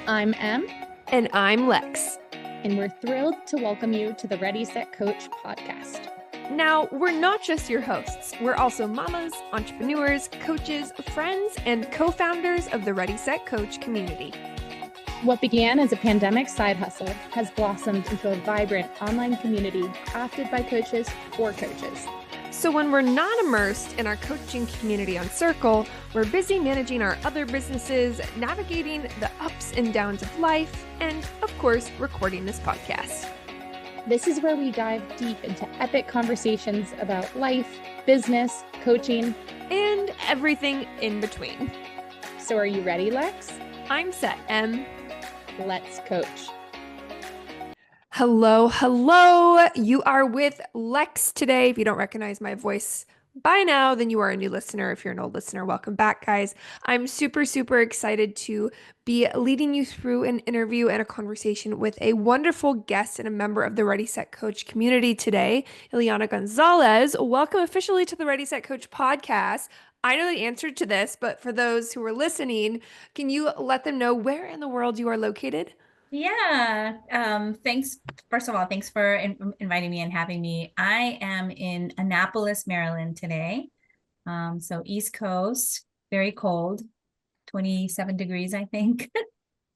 I'm Em, And I'm Lex. and we're thrilled to welcome you to the Ready, Set, Coach podcast. Now, we're not just your hosts. We're also mamas, entrepreneurs, coaches, friends, and co-founders of the Ready, Set, Coach community. What began as a pandemic side hustle has blossomed into a vibrant online community crafted by coaches for coaches. So when we're not immersed in our coaching community on Circle, we're busy managing our other businesses, navigating the ups and downs of life, and of course, recording this podcast. This is where we dive deep into epic conversations about life, business, coaching, and everything in between. So are you ready, Lex? I'm set, Em. Let's coach. Hello. You are with Lex today. If you don't recognize my voice by now, then you are a new listener. If you're an old listener, welcome back, guys. I'm super excited to be leading you through an interview and a conversation with a wonderful guest and a member of the Ready, Set, Coach community today, Ileana Gonzalez. Welcome officially to the Ready, Set, Coach podcast. I know the answer to this, but for those who are listening, can you let them know where in the world you are located? Yeah. Thanks. First of all, thanks for inviting me and having me. I am in Annapolis, Maryland today. So East Coast, very cold, 27 degrees, I think.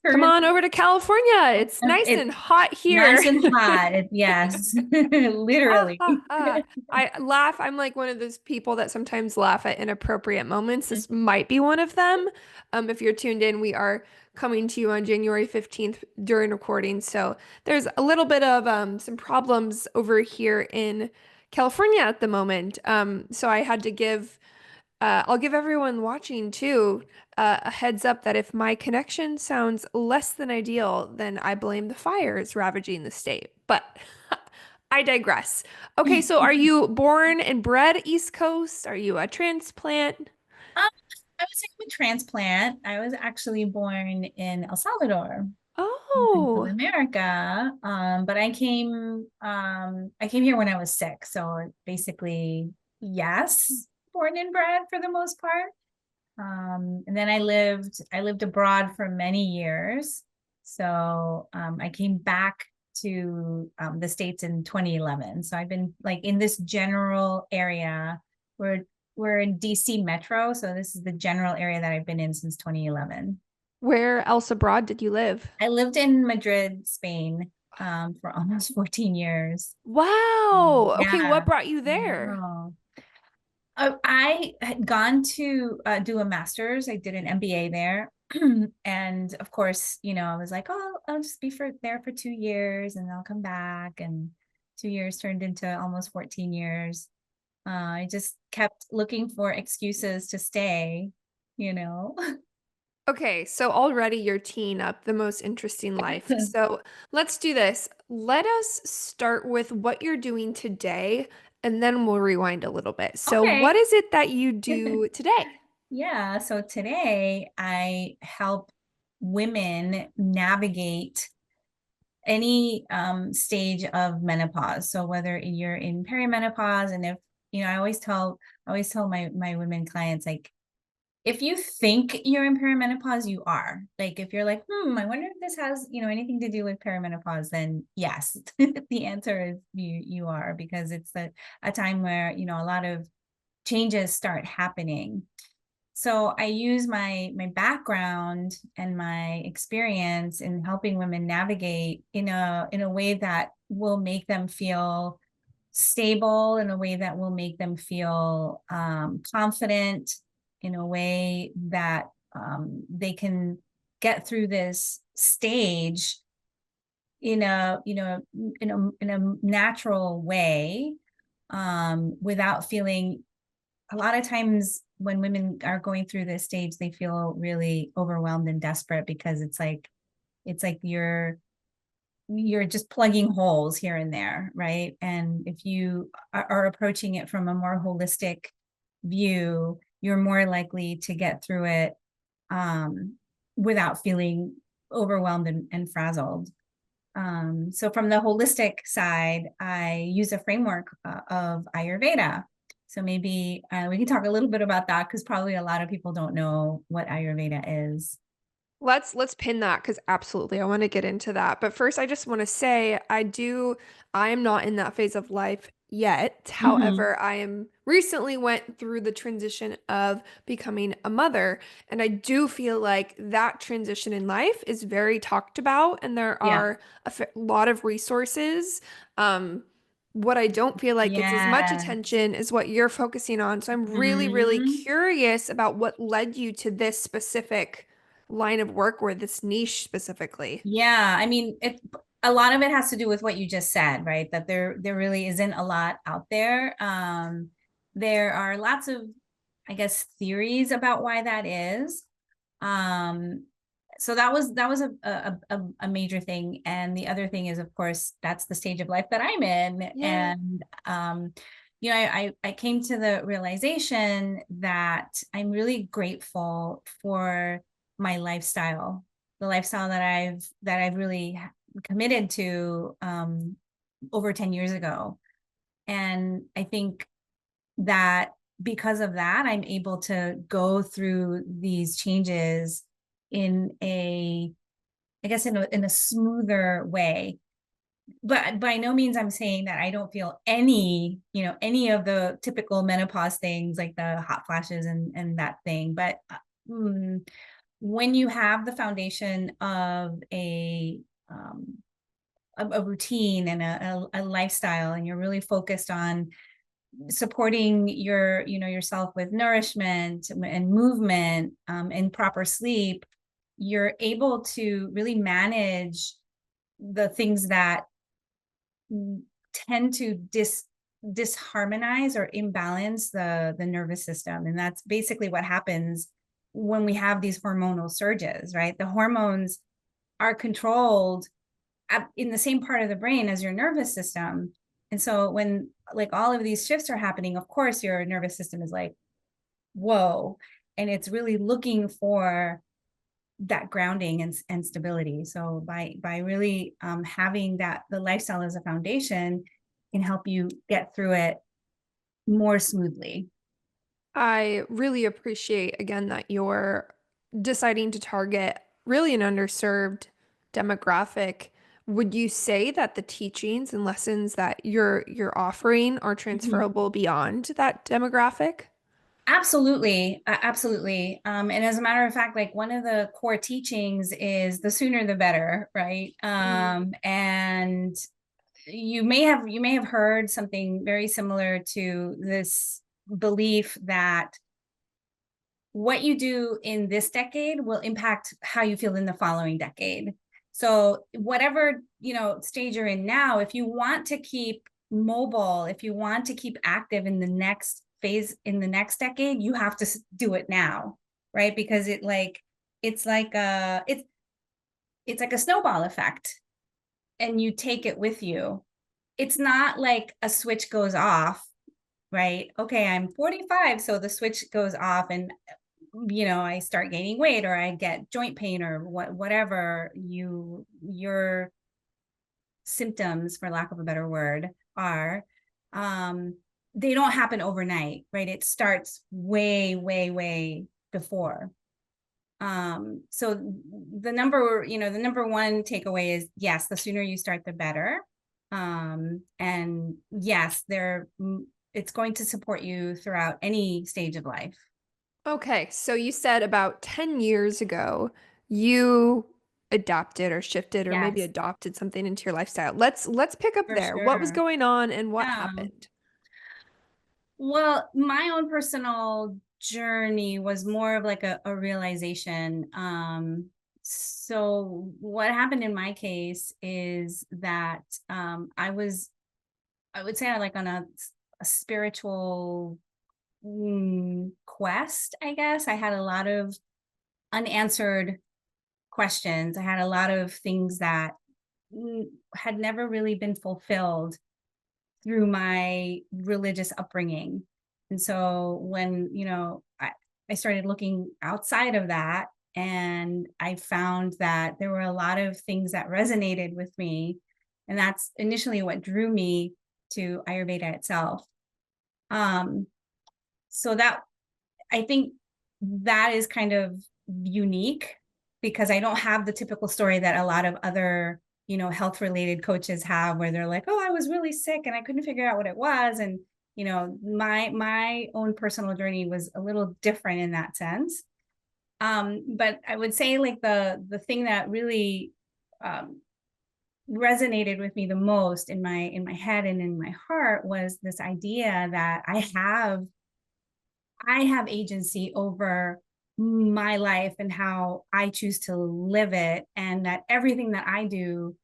Come on over to California. It's nice and hot here. Nice and hot. Yes, literally. I laugh. I'm like one of those people that sometimes laugh at inappropriate moments. This might be one of them. If you're tuned in, we are coming to you on January 15th during recording. So there's a little bit of some problems over here in California at the moment. So I had to give I'll give everyone watching too a heads up that if my connection sounds less than ideal, then I blame the fires ravaging the state. But I digress. Okay, so are you born and bred East Coast? Are you a transplant? I was a transplant. I was actually born in El Salvador, Oh, America. But I came here when I was sick. So basically, yes, born and bred for the most part. And then I lived abroad for many years. So I came back to the States in 2011. So I've been like in this general area. We're in DC Metro. So this is the general area that I've been in since 2011. where else abroad did you live? I lived in Madrid, Spain, for almost 14 years. Wow. Okay, Yeah. what brought you there? Oh. I had gone to do a master's. I did an MBA there. And of course, I was like, oh, I'll just be there for 2 years and I'll come back. And 2 years turned into almost 14 years. I just kept looking for excuses to stay, you know. Okay, so already you're teeing up the most interesting life. So let's do this. Let us start with what you're doing today, and then we'll rewind a little bit. So, Okay. what is it that you do today? Yeah, so today I help women navigate any stage of menopause. So whether you're in perimenopause, and if I always tell my women clients, like, if you think you're in perimenopause, you are. Like, if you're like, I wonder if this has anything to do with perimenopause, then yes, the answer is you are, because it's a time where a lot of changes start happening. So I use my background and my experience in helping women navigate in a way that will make them feel stable, in a way that will make them feel confident, in a way that they can get through this stage in a natural way, without feeling. A lot of times when women are going through this stage, they feel really overwhelmed and desperate, because it's like you're just plugging holes here and there, right? And if you are approaching it from a more holistic view, you're more likely to get through it without feeling overwhelmed and frazzled. So from the holistic side, I use a framework of Ayurveda. So maybe we can talk a little bit about that, because probably a lot of people don't know what Ayurveda is. Let's pin that because absolutely I want to get into that. But first I just want to say I am not in that phase of life yet. Mm-hmm. However, I am recently went through the transition of becoming a mother, and I do feel like that transition in life is very talked about, and there Yeah. are lot of resources. Um, what I don't feel like gets as much Yeah. attention is what you're focusing on. So I'm really, really Hmm. curious about what led you to this specific line of work or this niche specifically. Yeah, I mean, a lot of it has to do with what you just said, right? That there really isn't a lot out there. There are lots of, I guess, theories about why that is. Um, so that was a major thing. And the other thing is, of course, that's the stage of life that I'm in. Yeah. And I came to the realization that I'm really grateful for my lifestyle, the lifestyle that I've really committed to over 10 years ago. And I think that because of that, I'm able to go through these changes in I guess, in a smoother way. But by no means I'm saying that I don't feel any of the typical menopause things like the hot flashes and that thing. But mm, when you have the foundation of um, a routine and a lifestyle, and you're really focused on supporting yourself with nourishment and movement, and proper sleep, you're able to really manage the things that tend to disharmonize or imbalance the nervous system. And that's basically what happens when we have these hormonal surges, right? The hormones are controlled in the same part of the brain as your nervous system. And so when like all of these shifts are happening, of course your nervous system is like, whoa, and it's really looking for that grounding and stability. So by really having the lifestyle as a foundation can help you get through it more smoothly. I really appreciate again that you're deciding to target really an underserved demographic. Would you say that the teachings and lessons that you're offering are Mhm. transferable beyond that demographic? Absolutely, absolutely. And as a matter of fact, like one of the core teachings is the sooner the better, right? Mm. And you may have heard something very similar to this belief that what you do in this decade will impact how you feel in the following decade. So whatever, stage you're in now, if you want to keep mobile, if you want to keep active in the next phase in the next decade, you have to do it now, right? Because it's like a snowball effect, and you take it with you. It's not like a switch goes off, right? Okay, I'm 45, so the switch goes off, and I start gaining weight, or I get joint pain, or whatever your symptoms, for lack of a better word, are. Um, they don't happen overnight, right? It starts way, way, way before. So the number one takeaway is, yes, the sooner you start, the better. And yes, it's going to support you throughout any stage of life. Okay, so you said about 10 years ago you adapted or shifted or maybe Yes, adopted something into your lifestyle. Let's pick up for there. What was sure. going on and what Yeah. happened? Well, my own personal journey was more of like a realization. So what happened in my case is that I would say, like on a spiritual quest, I guess. I had a lot of unanswered questions. I had a lot of things that had never really been fulfilled through my religious upbringing. And so when, I started looking outside of that, and I found that there were a lot of things that resonated with me. And that's initially what drew me to Ayurveda itself. Um, so that I think that is kind of unique because I don't have the typical story that a lot of other, health related coaches have, where they're like, oh, I was really sick and I couldn't figure out what it was. And, my own personal journey was a little different in that sense. But I would say like the thing that really resonated with me the most in my head and in my heart was this idea that I have agency over my life and how I choose to live it, and that everything that I do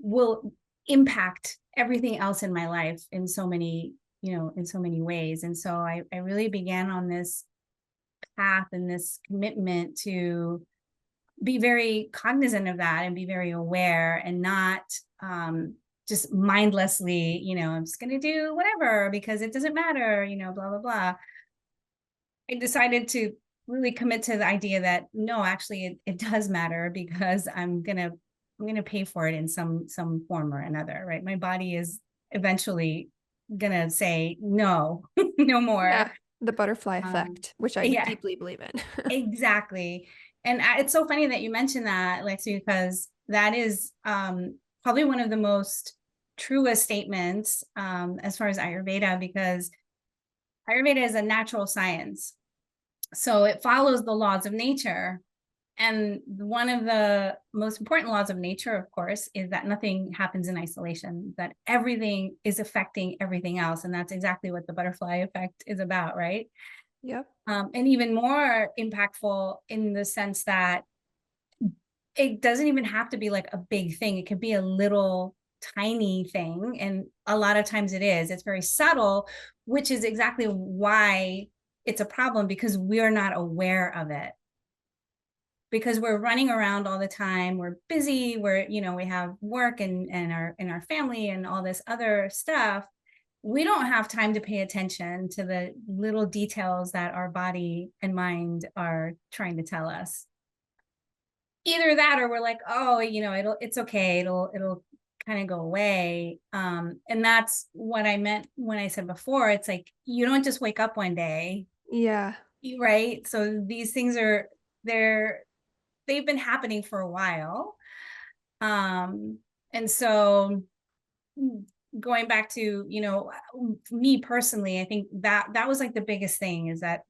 will impact everything else in my life in so many, in so many ways. And so I really began on this path and this commitment to be very cognizant of that and be very aware, and not just mindlessly, I'm just going to do whatever because it doesn't matter, blah, blah, blah. I decided to really commit to the idea that no, actually it does matter, because I'm going to pay for it in some form or another, right? My body is eventually going to say, no, no more. Yeah, the butterfly effect, which I deeply believe in. Exactly. And it's so funny that you mentioned that, Lexie, because that is probably one of the most truest statements as far as Ayurveda, because Ayurveda is a natural science. So it follows the laws of nature. And one of the most important laws of nature, of course, is that nothing happens in isolation, that everything is affecting everything else. And that's exactly what the butterfly effect is about, right? Yep. And even more impactful in the sense that it doesn't even have to be like a big thing. It could be a little tiny thing. And a lot of times it is. It's very subtle, which is exactly why it's a problem, because we're not aware of it. Because we're running around all the time. We're busy. We have work and our family and all this other stuff. We don't have time to pay attention to the little details that our body and mind are trying to tell us. Either that, or we're like, oh, it's okay. It'll kind of go away. And that's what I meant when I said before, it's like, you don't just wake up one day. Yeah. Right. So these things they've been happening for a while. And so going back to, me personally, I think that was like the biggest thing, is that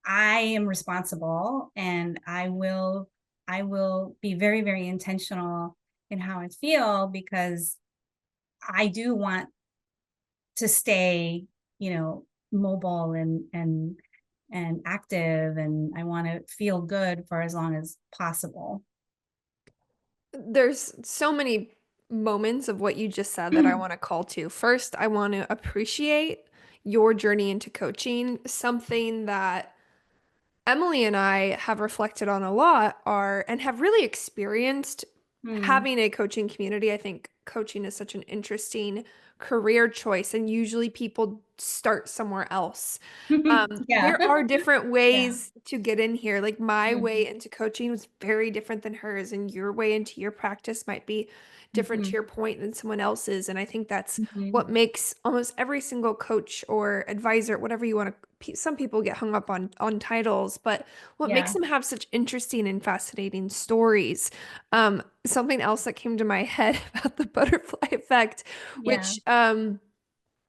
I am responsible, and I will be very, very intentional in how I feel, because I do want to stay, mobile and active, and I want to feel good for as long as possible. There's so many moments of what you just said that I want to call to. First, I want to appreciate your journey into coaching. Something that Emily and I have reflected on a lot and have really experienced having a coaching community. I think coaching is such an interesting career choice, and usually people start somewhere else. There are different ways to get in here. Like my way into coaching was very different than hers, and your way into your practice might be different to your point than someone else's. And I think that's what makes almost every single coach or advisor, whatever you want to, some people get hung up on titles, but what makes them have such interesting and fascinating stories. Something else that came to my head about the butterfly effect, which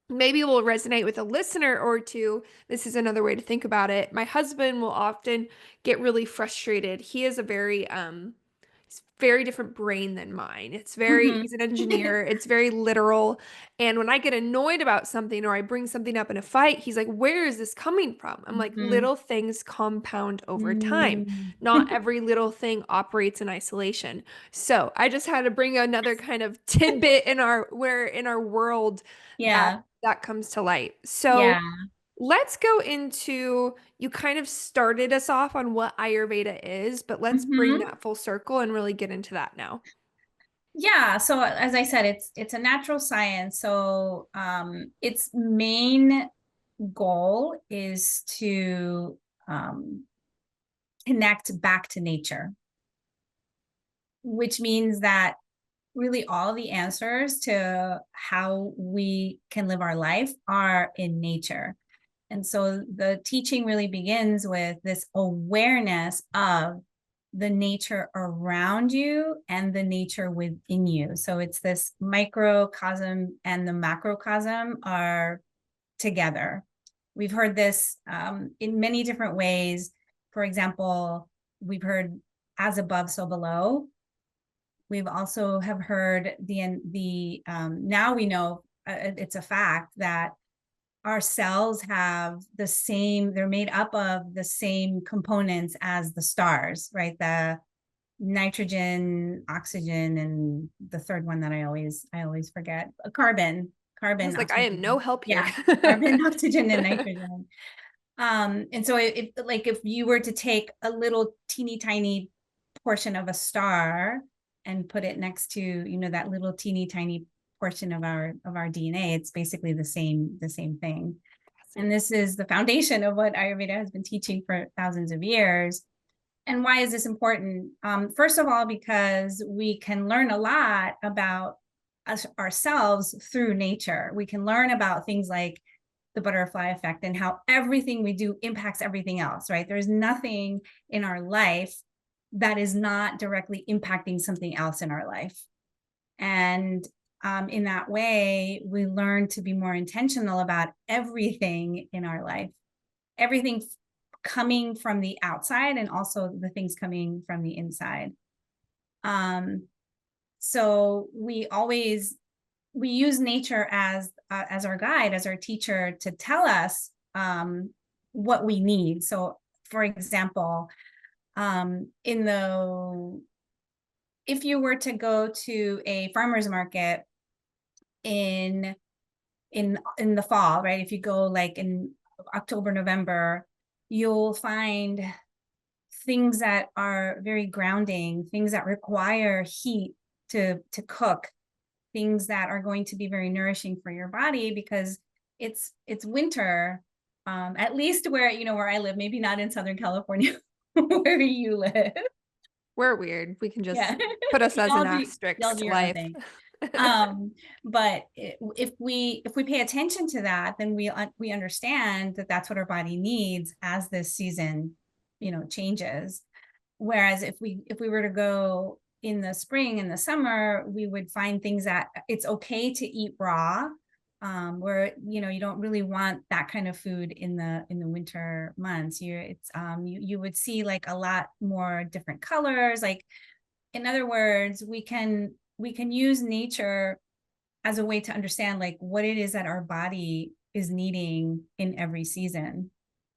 maybe will resonate with a listener or two. This is another way to think about it. My husband will often get really frustrated. He is a very very different brain than mine. He's an engineer. It's very literal. And when I get annoyed about something or I bring something up in a fight, he's like, where is this coming from? I'm like, little things compound over time. Not every little thing operates in isolation. So I just had to bring another kind of tidbit in our world that comes to light. So let's go into, you kind of started us off on what Ayurveda is, but let's bring that full circle and really get into that now. Yeah. So as I said, it's a natural science. So its main goal is to connect back to nature, which means that really all the answers to how we can live our life are in nature. And so the teaching really begins with this awareness of the nature around you and the nature within you. So it's this microcosm and the macrocosm are together. We've heard this in many different ways. For example, we've heard as above, so below. We've also have heard now we know it's a fact that our cells have the same, they're made up of the same components as the stars, right? The nitrogen, oxygen, and the third one that I always forget, carbon. I was like, I am no help here. Yeah, carbon, oxygen, and nitrogen. And so if you were to take a little teeny tiny portion of a star and put it next to, that little teeny tiny portion of our DNA, it's basically the same thing. And this is the foundation of what Ayurveda has been teaching for thousands of years. And why is this important? First of all, because we can learn a lot about ourselves through nature. We can learn about things like the butterfly effect and how everything we do impacts everything else, right? There's nothing in our life that is not directly impacting something else in our life. And in that way, we learn to be more intentional about everything in our life, everything coming from the outside and also the things coming from the inside. So we use nature as our guide, as our teacher, to tell us what we need. So, for example, if you were to go to a farmer's market in the fall, right? If you go like in October, November, you'll find things that are very grounding, things that require heat to cook, things that are going to be very nourishing for your body because it's winter, at least where I live, maybe not in Southern California where you live. We're weird. We can just put us as an asterisk life. But if we pay attention to that, then we understand that that's what our body needs as this season, changes. Whereas if we were to go in the spring and the summer, we would find things that it's okay to eat raw, where you don't really want that kind of food in the winter months. You would see like a lot more different colors. Like, in other words, we can use nature as a way to understand like what it is that our body is needing in every season.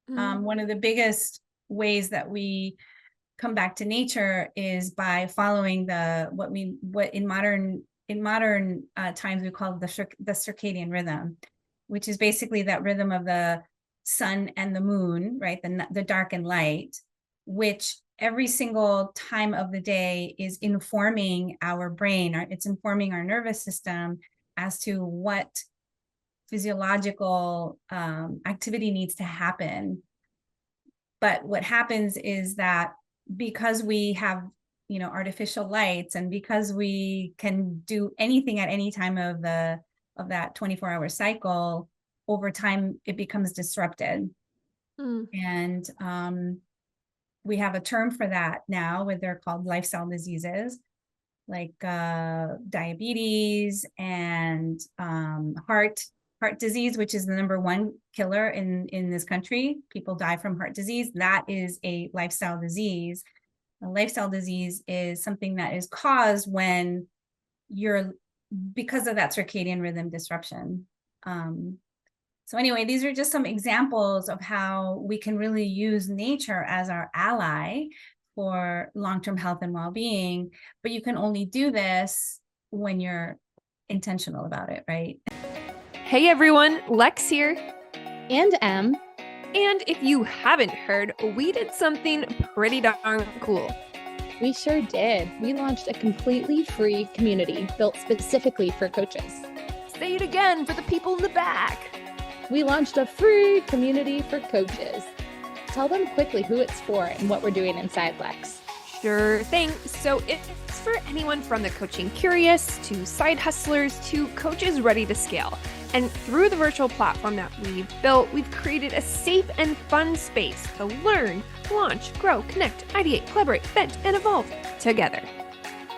One of the biggest ways that we come back to nature is by following what in modern times we call the circadian rhythm, which is basically that rhythm of the sun and the moon, right? The dark and light, which every single time of the day is informing our brain, it's informing our nervous system as to what physiological activity needs to happen. But what happens is that because we have artificial lights, and because we can do anything at any time of that 24-hour cycle, over time it becomes disrupted. And we have a term for that now, where they're called lifestyle diseases, like diabetes and heart disease, which is the number one killer in this country. People die from heart disease. That is a lifestyle disease. A lifestyle disease is something that is caused when because of that circadian rhythm disruption. So anyway, these are just some examples of how we can really use nature as our ally for long-term health and well-being, but you can only do this when you're intentional about it, right? Hey everyone, Lex here. And Em. And if you haven't heard, we did something pretty darn cool. We sure did. We launched a completely free community built specifically for coaches. Say it again for the people in the back. We launched a free community for coaches. Tell them quickly who it's for and what we're doing inside, Lex. Sure thing. So it's for anyone from the coaching curious to side hustlers to coaches ready to scale. And through the virtual platform that we've built, we've created a safe and fun space to learn, launch, grow, connect, ideate, collaborate, vent, and evolve together.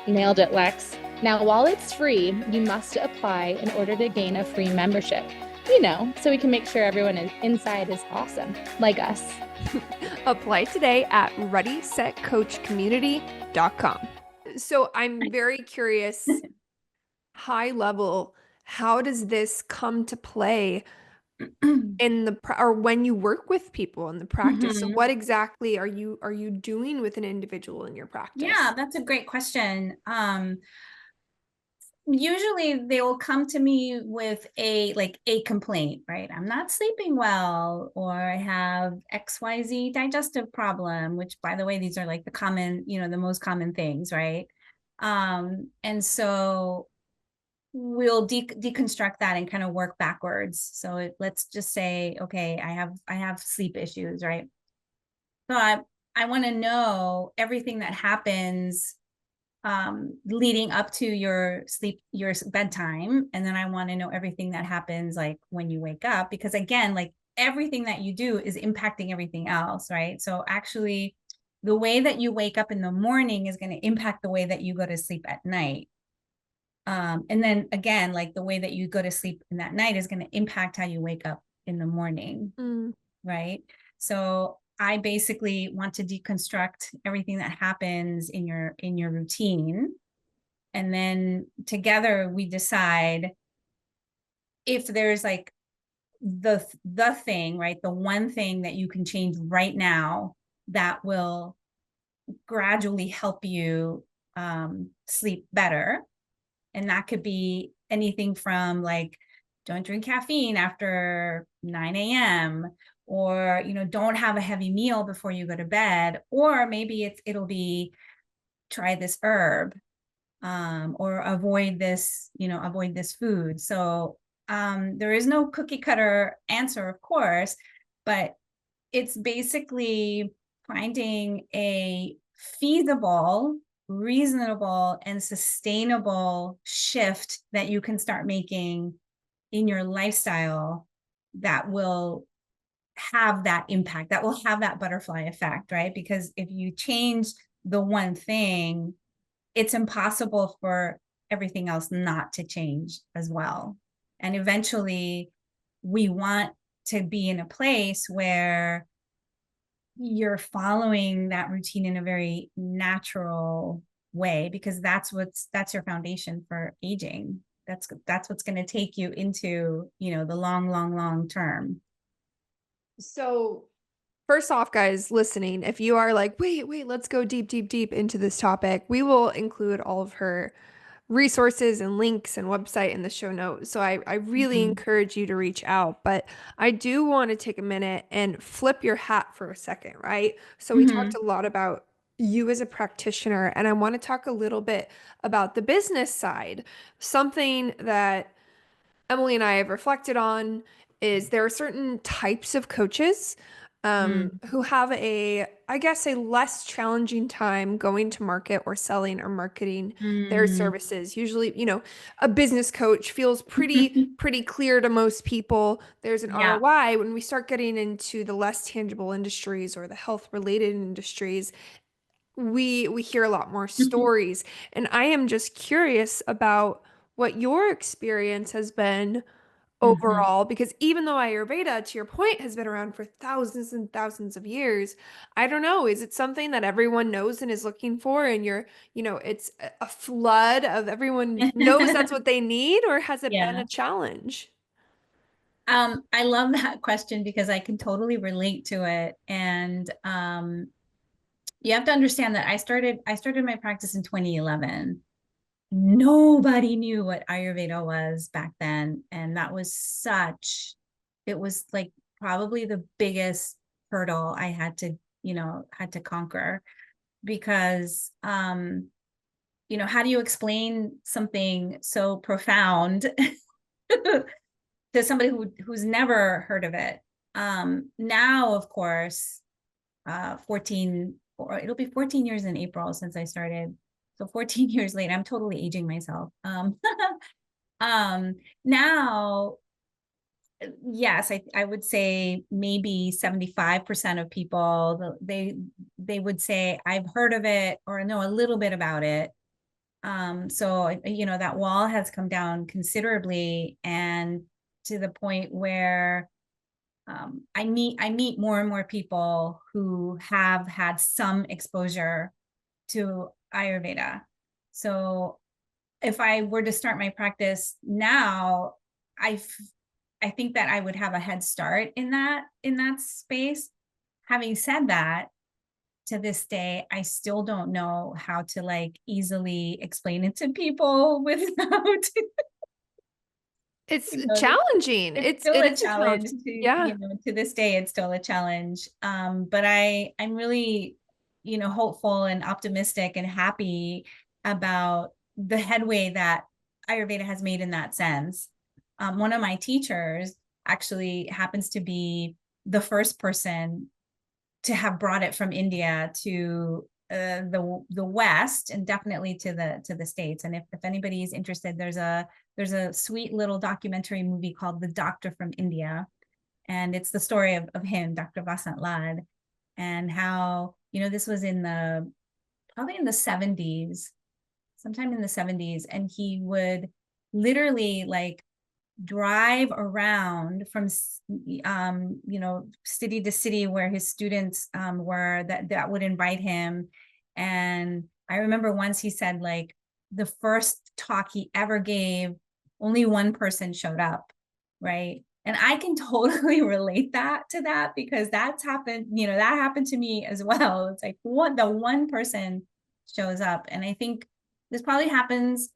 Nailed it, Lex. Now, while it's free, you must apply in order to gain a free membership. You know, so we can make sure everyone inside is awesome, like us. Apply today at readysetcoachcommunity.com. So I'm very curious, high level, how does this come to play in or when you work with people in the practice? So what exactly are you doing with an individual in your practice? Yeah, that's a great question. Usually they will come to me with a complaint, right? I'm not sleeping well, or I have XYZ digestive problem, which, by the way, these are like the common, the most common things, right? And so we'll deconstruct that and kind of work backwards. So let's just say, okay, I have sleep issues, right? But I want to know everything that happens leading up to your bedtime. And then I want to know everything that happens like when you wake up, because again, like everything that you do is impacting everything else, right? So actually the way that you wake up in the morning is going to impact the way that you go to sleep at night. And then again, like the way that you go to sleep in that night is going to impact how you wake up in the morning, right? So I basically want to deconstruct everything that happens in your routine. And then together we decide if there's like the thing, right? The one thing that you can change right now that will gradually help you sleep better. And that could be anything from like, don't drink caffeine after 9 a.m. or, don't have a heavy meal before you go to bed. Or maybe it'll be try this herb, or avoid this food. So there is no cookie cutter answer, of course, but it's basically finding a feasible, reasonable, and sustainable shift that you can start making in your lifestyle that will have that impact, that will have that butterfly effect, right? Because if you change the one thing, it's impossible for everything else not to change as well. And eventually we want to be in a place where you're following that routine in a very natural way, because that's your foundation for aging. That's what's going to take you into, the long term. So first off, guys listening, if you are like, wait, let's go deep into this topic, we will include all of her resources and links and website in the show notes. So I really encourage you to reach out. But I do want to take a minute and flip your hat for a second, right? So we talked a lot about you as a practitioner, and I want to talk a little bit about the business side. Something that Emily and I have reflected on is there are certain types of coaches who have I guess, a less challenging time going to market or selling or marketing their services. Usually, a business coach feels pretty clear to most people. There's an ROI. When we start getting into the less tangible industries or the health related industries, we hear a lot more stories. And I am just curious about what your experience has been overall, because even though Ayurveda, to your point, has been around for thousands and thousands of years, I don't know, is it something that everyone knows and is looking for, and it's a flood of everyone knows that's what they need, or has it been a challenge? I love that question because I can totally relate to it. And you have to understand that I started my practice in 2011. Nobody knew what Ayurveda was back then. And that was it was like probably the biggest hurdle I had to conquer, because, how do you explain something so profound to somebody who's never heard of it? Now, of course, 14, or it'll be 14 years in April since I started. So 14 years later, I'm totally aging myself. Now Yes, I would say maybe 75% of people, they would say, I've heard of it or know a little bit about it. So, that wall has come down considerably, and to the point where I meet more and more people who have had some exposure to Ayurveda. So if I were to start my practice now, I I think that I would have a head start in that space. Having said that, to this day, I still don't know how to like easily explain it to people without, It's you know, challenging. it's It still a is a challenge. challenge to, Yeah. to this day, it's still a challenge. But I'm really, hopeful and optimistic and happy about the headway that Ayurveda has made in that sense. One of my teachers actually happens to be the first person to have brought it from India to the West, and definitely to the States. And if anybody is interested, there's a sweet little documentary movie called The Doctor from India, and it's the story of him, Dr. Vasant Lad, and how this was probably in the 70s, sometime in the 70s, and he would literally like drive around from city to city where his students were, that would invite him. And I remember once he said, like, the first talk he ever gave, only one person showed up, right? And I can totally relate to that, because that happened to me as well. It's like, what, the one person shows up. And I think this probably happens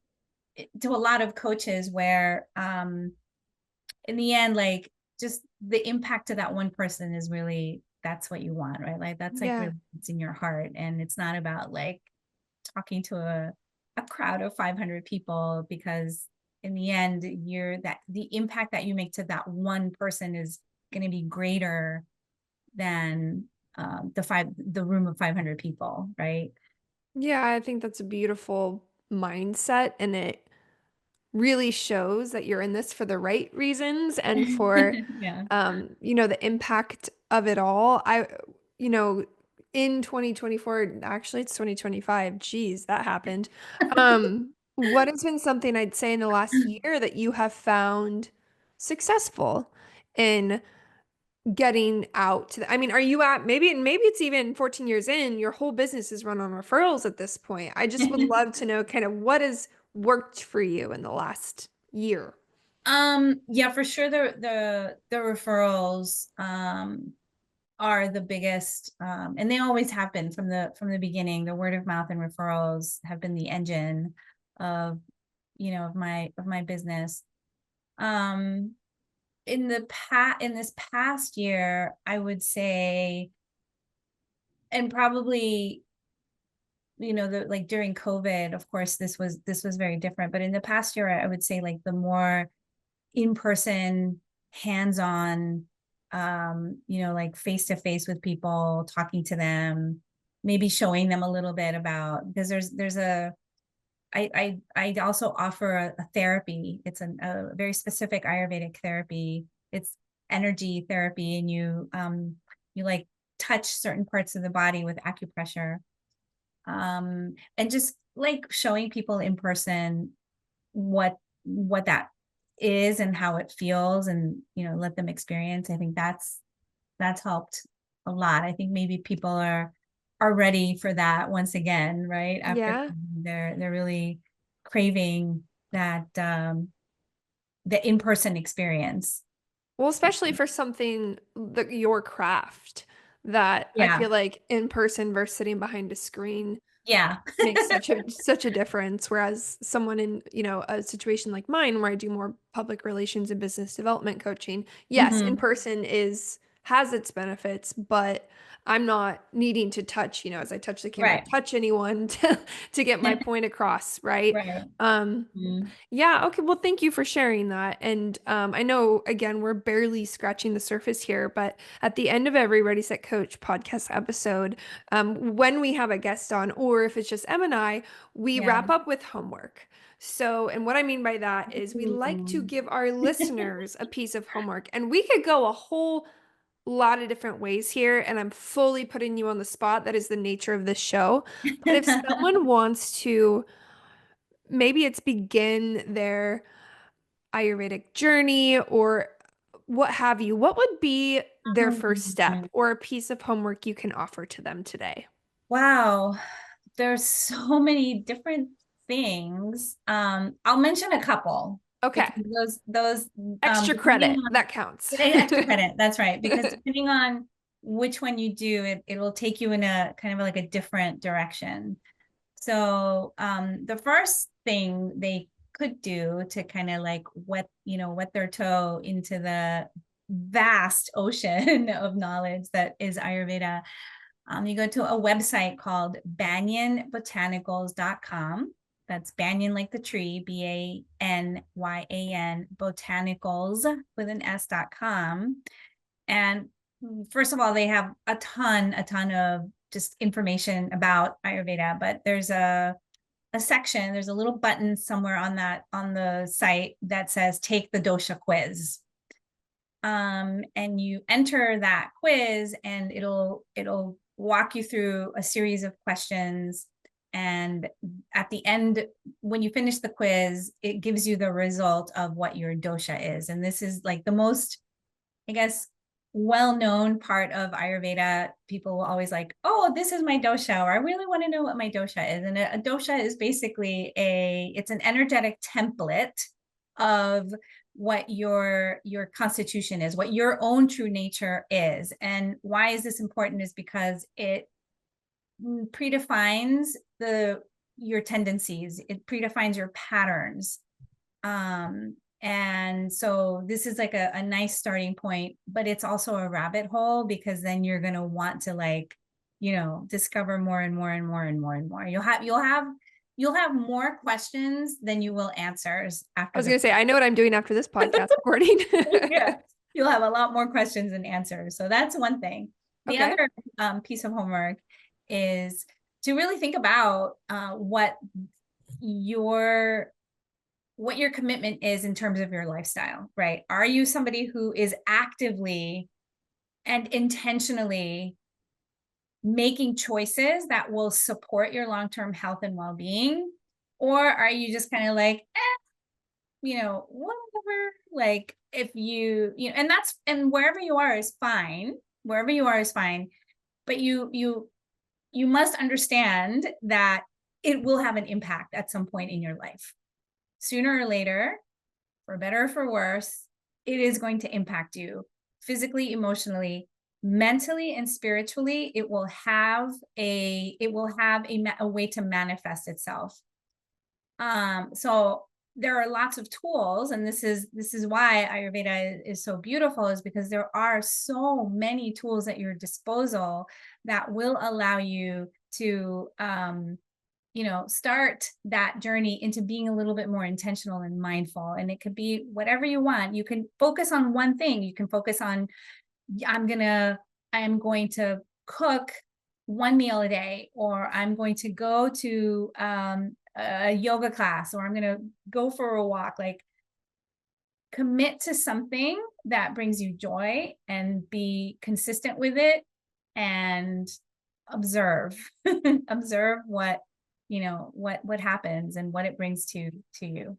to a lot of coaches where in the end, like, just the impact to that one person is really, that's what you want, right? Like, that's like Yeah. really, it's in your heart, and it's not about like talking to a crowd of 500 people, because in the end, the impact that you make to that one person is going to be greater than the room of 500 people, right? Yeah, I think that's a beautiful mindset, and it really shows that you're in this for the right reasons and for Yeah. the impact of it all. You know, in 2024, actually it's 2025. Geez, that happened. What has been something I'd say in the last year that you have found successful in getting out to I mean, are you at maybe it's even 14 years in, your whole business is run on referrals at this point. I just would love to know kind of what has worked for you in the last year. Yeah, for sure, the referrals are the biggest, and they always have been from the beginning. The word of mouth and referrals have been the engine of of my business. um in this past year, I would say, and probably, like during COVID, of course, this was very different, but in the past year, I would say, like, the more in-person, hands-on, like face to face with people, talking to them, maybe showing them a little bit about, because there's a I also offer a therapy. It's a very specific Ayurvedic therapy. It's energy therapy, and you like touch certain parts of the body with acupressure, and just like showing people in person what that is and how it feels, and let them experience. I think that's helped a lot. I think maybe people are ready for that once again, right? After Yeah. they're really craving that, the in-person experience. Well, especially for something that your craft that I Yeah. feel like in person versus sitting behind a screen Yeah. makes such a difference. Whereas someone in, a situation like mine where I do more public relations and business development coaching, yes, in Mhm. person is has its benefits, but I'm not needing to touch, as I touch the camera, Right. touch anyone to get my point across, right? Right. Um, Mhm. yeah, okay. Well, thank you for sharing that. And I know, again, we're barely scratching the surface here, but at the end of every Ready, Set, Coach podcast episode, when we have a guest on, or if it's just Em and I, we Yeah. wrap up with homework. So, and what I mean by that is we like to Ooh. give our listeners a piece of homework, and we could go a whole lot of different ways here, and I'm fully putting you on the spot. That is the nature of this show. But if someone wants to, maybe it's begin their Ayurvedic journey or what have you, what would be their first step or a piece of homework you can offer to them today? Wow. There's so many different things. I'll mention a couple Okay. because those Extra depending credit. on That counts. extra credit, that's right. Because depending on which one you do, it will take you in a kind of like a different direction. So the first thing they could do to kind of like wet their toe into the vast ocean of knowledge that is Ayurveda, you go to a website called banyanbotanicals.com. That's banyan like the tree, Banyan, botanicals with an S.com. And first of all, they have a ton of just information about Ayurveda, but there's a section, there's a little button somewhere on the site that says take the dosha quiz. And you enter that quiz and it'll walk you through a series of questions. And at the end, when you finish the quiz, it gives you the result of what your dosha is. And this is like the most, I guess, well-known part of Ayurveda. People will always like, oh, this is my dosha, or I really want to know what my dosha is. And a dosha is basically it's an energetic template of what your constitution is, what your own true nature is. And why is this important is because it predefines your tendencies, it predefines your patterns. And so this is like a nice starting point, but it's also a rabbit hole because then you're going to want to discover more and more and more and more and more. You'll have more questions than you will answers after. I was going to say, I know what I'm doing after this podcast recording. Yeah, you'll have a lot more questions than answers. So that's one thing. The other piece of homework is to really think about what your commitment is in terms of your lifestyle, right? Are you somebody who is actively and intentionally making choices that will support your long-term health and well-being? Or are you just kind of like, whatever, like if and wherever you are is fine. Wherever you are is fine. But you must understand that it will have an impact at some point in your life. Sooner or later, for better or for worse, it is going to impact you physically, emotionally, mentally, and spiritually. It will have a way to manifest itself. So there are lots of tools, and this is why Ayurveda is so beautiful, is because there are so many tools at your disposal that will allow you to start that journey into being a little bit more intentional and mindful. And it could be whatever you want. You can focus on one thing. You can focus on, I am going to cook one meal a day, or I'm going to go to a yoga class, or I'm going to go for a walk. Like, commit to something that brings you joy and be consistent with it, and observe observe what happens and what it brings to you.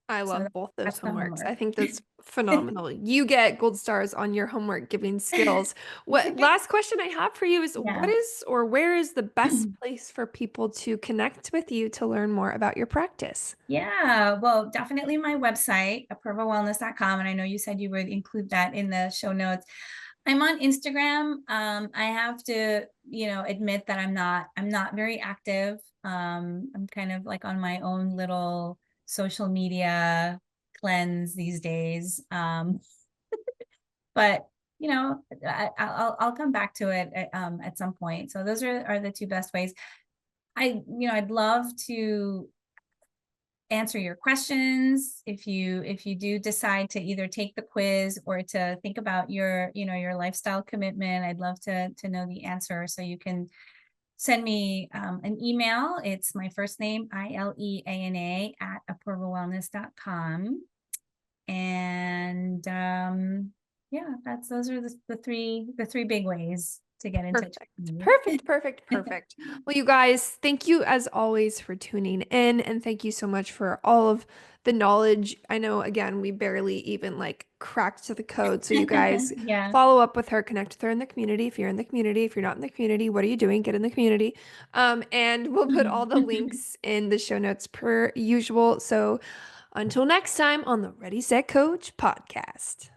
I love So both those that's the homeworks. I homework. think that's phenomenal. You get gold stars on your homework giving skills. What last question I have for you is what is or where is the best place for people to connect with you to learn more about your practice? Yeah, well, definitely my website, apurvawellness.com. And I know you said you would include that in the show notes. I'm on Instagram. I have to, admit that I'm not very active. I'm kind of like on my own little social media cleanse these days. But you know, I'll come back to it at some point. So those are the two best ways. I'd love to answer your questions if you do decide to either take the quiz or to think about your lifestyle commitment. I'd love to know the answer, so you can send me an email. It's my first name, Ileana @apurvawellness.com. And yeah, those are the three big ways to get in touch with me. Perfect. Well, you guys, thank you as always for tuning in, and thank you so much for all of the knowledge. I know, again, we barely even like cracked the code. So you guys Yeah. follow up with her, connect with her in the community. If you're in the community, if you're not in the community, what are you doing? Get in the community. And we'll put all the links in the show notes per usual. So until next time on the Ready Set Coach podcast.